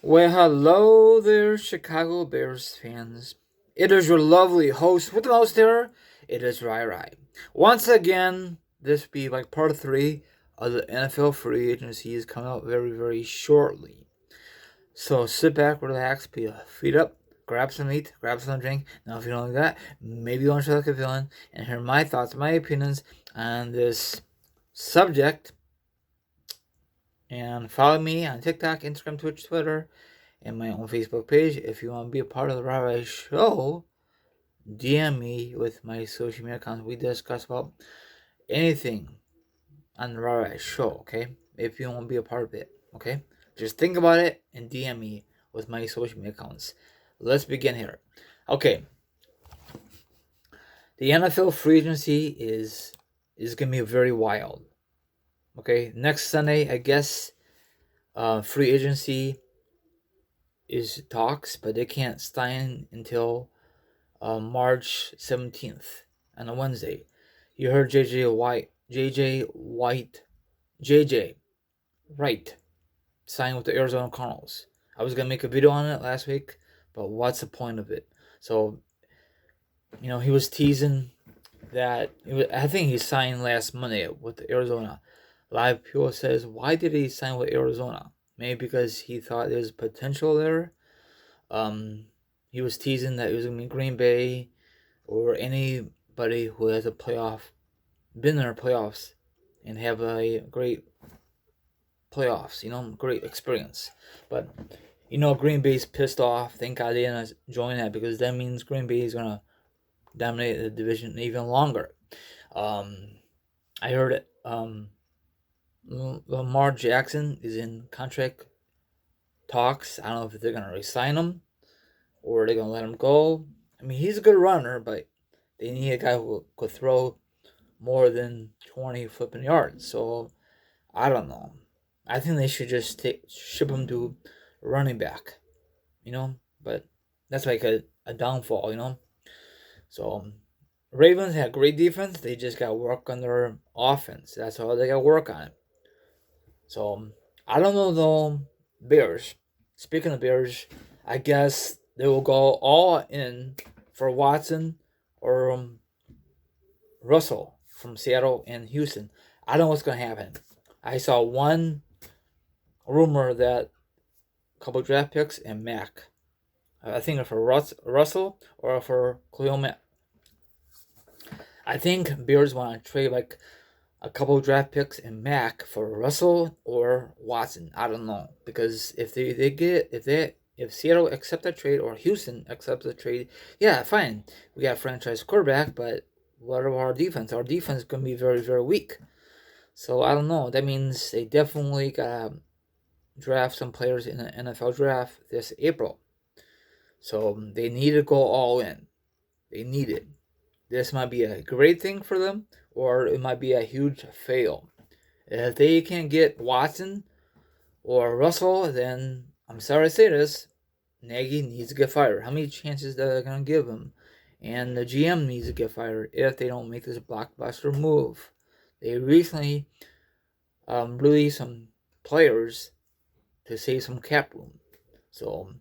Well, hello there, Chicago Bears fans. It is your lovely host with the most there. It is Rai Rai. Once again, this be like part three of the NFL free agency is coming out very, very shortly. So sit back, relax, put your feet up, grab some meat, grab some drink. Now, if you don't like that, maybe you want to try like a villain and hear my thoughts, my opinions on this subject. And follow me on TikTok, Instagram, Twitch, Twitter, and my own Facebook page. If you want to be a part of the Rai Show, DM me with my social media accounts. We discuss about anything on the Rai Show, okay? If you want to be a part of it, okay? Just think about it and DM me with my social media accounts. Let's begin here. Okay. The NFL free agency is going to be very wild. Okay? Next Sunday, I guess, free agency is talks, but they can't sign until March 17th on a Wednesday. You heard JJ Wright signed with the Arizona Cardinals. I was gonna make a video on it last week, but what's the point of it? So, he was teasing that I think he signed last Monday with Arizona. A lot of people says, why did he sign with Arizona? Maybe because he thought there's potential there. He was teasing that it was gonna be Green Bay or anybody who has been in our playoffs, and have a great playoffs. Great experience. But Green Bay's pissed off. Thank God they didn't join that, because that means Green Bay is gonna dominate the division even longer. I heard it. Lamar Jackson is in contract talks. I don't know if they're gonna resign him or they're gonna let him go. I mean, he's a good runner, but they need a guy who could throw more than 20 flipping yards. So I don't know. I think they should just ship him to running back, But that's like a downfall. So Ravens had great defense. They just got to work on their offense. That's all they got to work on. So I don't know though. Bears. Speaking of Bears, I guess they will go all in for Watson or Russell from Seattle and Houston. I don't know what's going to happen. I saw one rumor that a couple draft picks and Mac. I think for Russell or for Khalil Mack. I think Bears want to trade like a couple draft picks and Mac for Russell or Watson. I don't know, because if if Seattle accept that trade or Houston accepts the trade, yeah, fine. We got a franchise quarterback, but what about our defense? Our defense is gonna be very, very weak. So I don't know. That means they definitely gotta draft some players in the NFL draft this April. So they need to go all in. They need it. This might be a great thing for them, or it might be a huge fail. If they can't get Watson or Russell, then I'm sorry to say this, Nagy needs to get fired. How many chances are they going to give him? And the GM needs to get fired if they don't make this blockbuster move. They recently released some players to save some cap room. So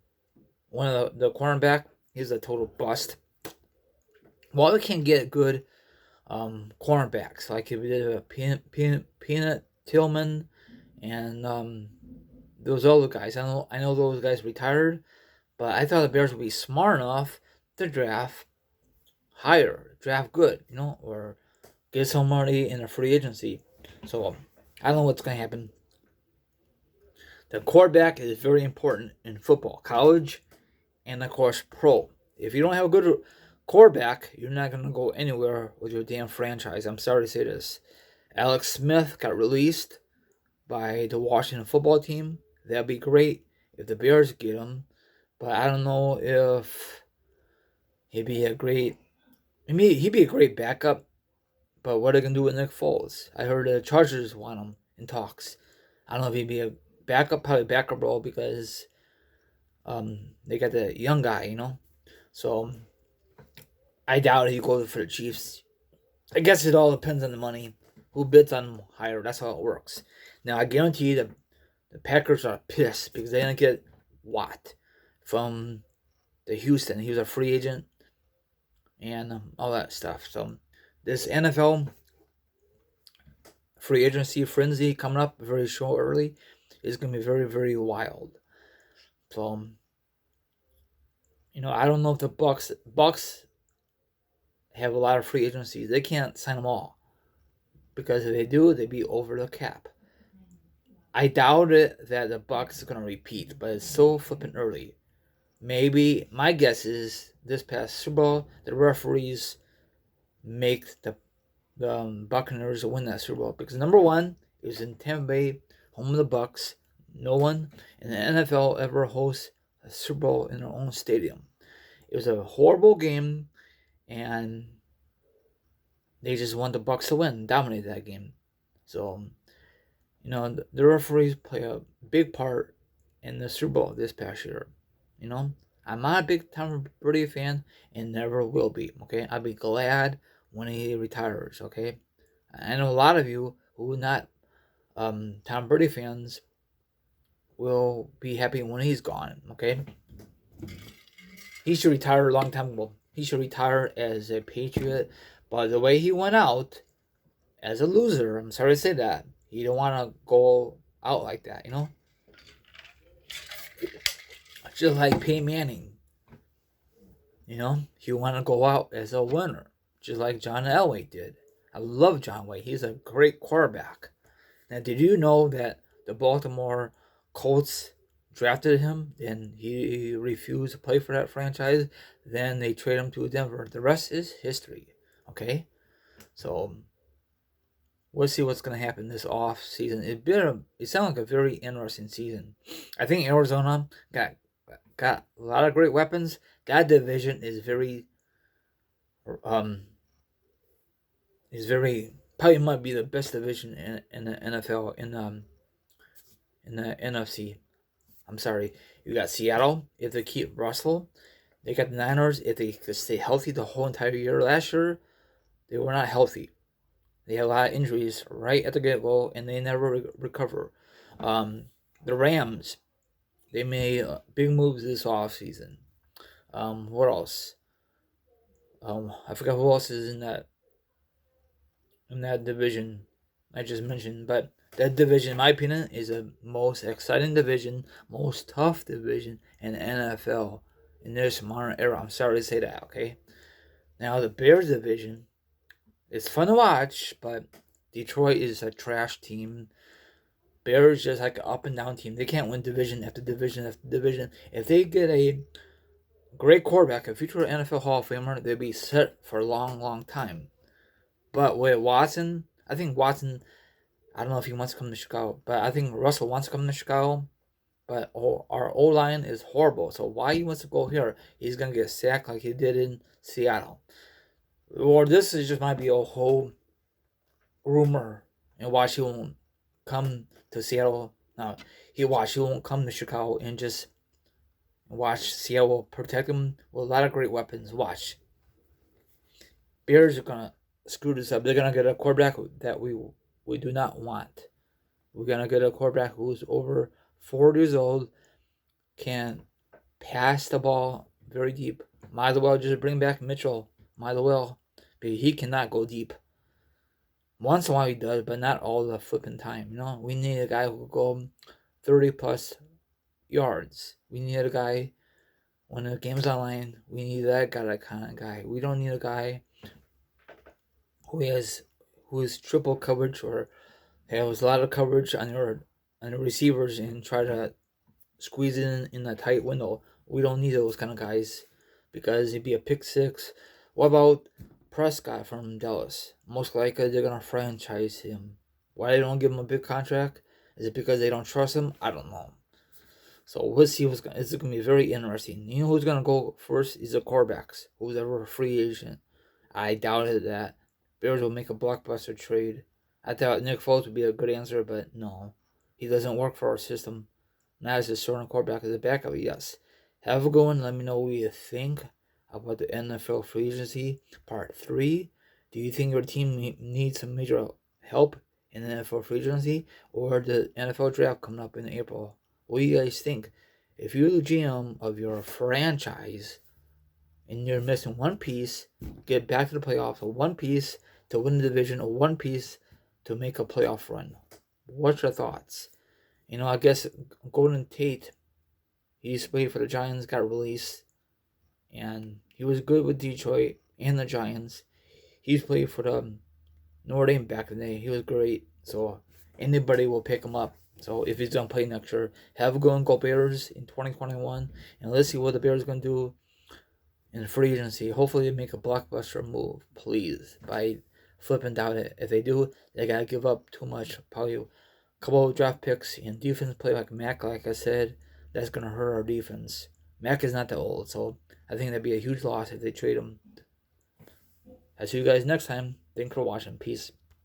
one of the cornerback, he's a total bust. Well, we can get good cornerbacks, like if we did Peanut Tillman and those other guys. I know those guys retired, but I thought the Bears would be smart enough to draft higher, draft good, or get somebody in a free agency. So I don't know what's going to happen. The quarterback is very important in football, college, and of course pro. If you don't have a good quarterback, you're not going to go anywhere with your damn franchise. I'm sorry to say this. Alex Smith got released by the Washington football team. That'd be great if the Bears get him. But I don't know if he'd be a great backup. But what are they going to do with Nick Foles? I heard the Chargers want him in talks. I don't know if he'd be a backup, probably backup role, because they got the young guy, So I doubt he'd go for the Chiefs. I guess it all depends on the money. Who bids on him higher? That's how it works. Now, I guarantee you that the Packers are pissed because they didn't get Watt from the Houston. He was a free agent and all that stuff. So this NFL free agency frenzy coming up very shortly is going to be very, very wild. So, I don't know if the Bucks have a lot of free agencies. They can't sign them all because if they do, they'd be over the cap. I doubt it that the Bucks are going to repeat, but it's so flipping early. Maybe my guess is this past Super Bowl, the referees make the Buccaneers win that Super Bowl because number one, it was in Tampa Bay, home of the Bucks. No one in the NFL ever hosts a Super Bowl in their own stadium. It was a horrible game, and they just want the Bucks to win, dominate that game. So, the referees play a big part in the Super Bowl this past year. I'm not a big Tom Brady fan and never will be. Okay, I'll be glad when he retires. Okay, I know a lot of you who are not Tom Brady fans will be happy when he's gone. Okay, he should retire a long time ago. He should retire as a Patriot, but the way he went out as a loser, I'm sorry to say that, he don't want to go out like that. Just like Peyton Manning. He want to go out as a winner, just like John Elway did. I love John Elway. He's a great quarterback. Now, did you know that the Baltimore Colts drafted him and he refused to play for that franchise? Then they trade him to Denver. The rest is history. Okay? So, we'll see what's going to happen this off season. It sounded like a very interesting season. I think Arizona got a lot of great weapons. That division is very probably might be the best division in the NFL in the NFC. I'm sorry. You got Seattle if they keep Russell. They got the Niners if they could stay healthy the whole entire year. Last year they were not healthy. They had a lot of injuries right at the get-go and they never recover. The Rams, they made big moves this offseason. What else? I forgot who else is in that division I just mentioned, but that division, in my opinion, is the most exciting division, most tough division in the NFL in this modern era. I'm sorry to say that, okay? Now, the Bears division, it's fun to watch, but Detroit is a trash team. Bears just like an up and down team. They can't win division after division after division. If they get a great quarterback, a future NFL Hall of Famer, they'll be set for a long, long time. But with Watson, I think Watson, I don't know if he wants to come to Chicago, but I think Russell wants to come to Chicago. But our O-line is horrible. So why he wants to go here? He's going to get sacked like he did in Seattle. Or this is just might be a whole rumor and why he won't come to Seattle. No, he won't come to Chicago and just watch Seattle protect him with a lot of great weapons. Watch. Bears are going to screw this up. They're going to get a quarterback that we do not want. We're going to get a quarterback who's over 4 years old, can pass the ball very deep. Might as well just bring back Mitchell. Might as well. But he cannot go deep. Once in a while he does, but not all the flipping time. We need a guy who will go 30 plus yards. We need a guy when the game's online. We need that kind of guy. We don't need a guy who is triple coverage or has a lot of coverage on the receivers and try to squeeze it in a tight window. We don't need those kind of guys because it'd be a pick six. What about Prescott from Dallas? Most likely they're gonna franchise him. Why they don't give him a big contract? Is it because they don't trust him? I don't know. So we'll see it's gonna be very interesting. You know who's gonna go first is the quarterbacks. Who's ever a free agent. I doubted that Bears will make a blockbuster trade. I thought Nick Foles would be a good answer, but no. He doesn't work for our system. Not as a starting quarterback, as a backup, yes. Have a good one. Let me know what you think about the NFL free agency part 3. Do you think your team needs some major help in the NFL free agency or the NFL draft coming up in April? What do you guys think? if you're the GM of your franchise and you're missing one piece, get back to the playoffs with one piece to win the division, or one piece to make a playoff run. What's your thoughts? I guess Golden Tate, he used to play for the Giants, got released, and he was good with Detroit and the Giants. He's played for the Notre Dame back in the day. He was great, so anybody will pick him up. So if he's going to play next year, have a go Bears in 2021, and let's see what the Bears are going to do in free agency. Hopefully they make a blockbuster move, please, by flipping down it. If they do, they got to give up too much, probably a couple of draft picks and defense play like Mac, like I said. That's going to hurt our defense. Mac is not that old, so I think that'd be a huge loss if they trade him. I'll see you guys next time. Thanks for watching. Peace.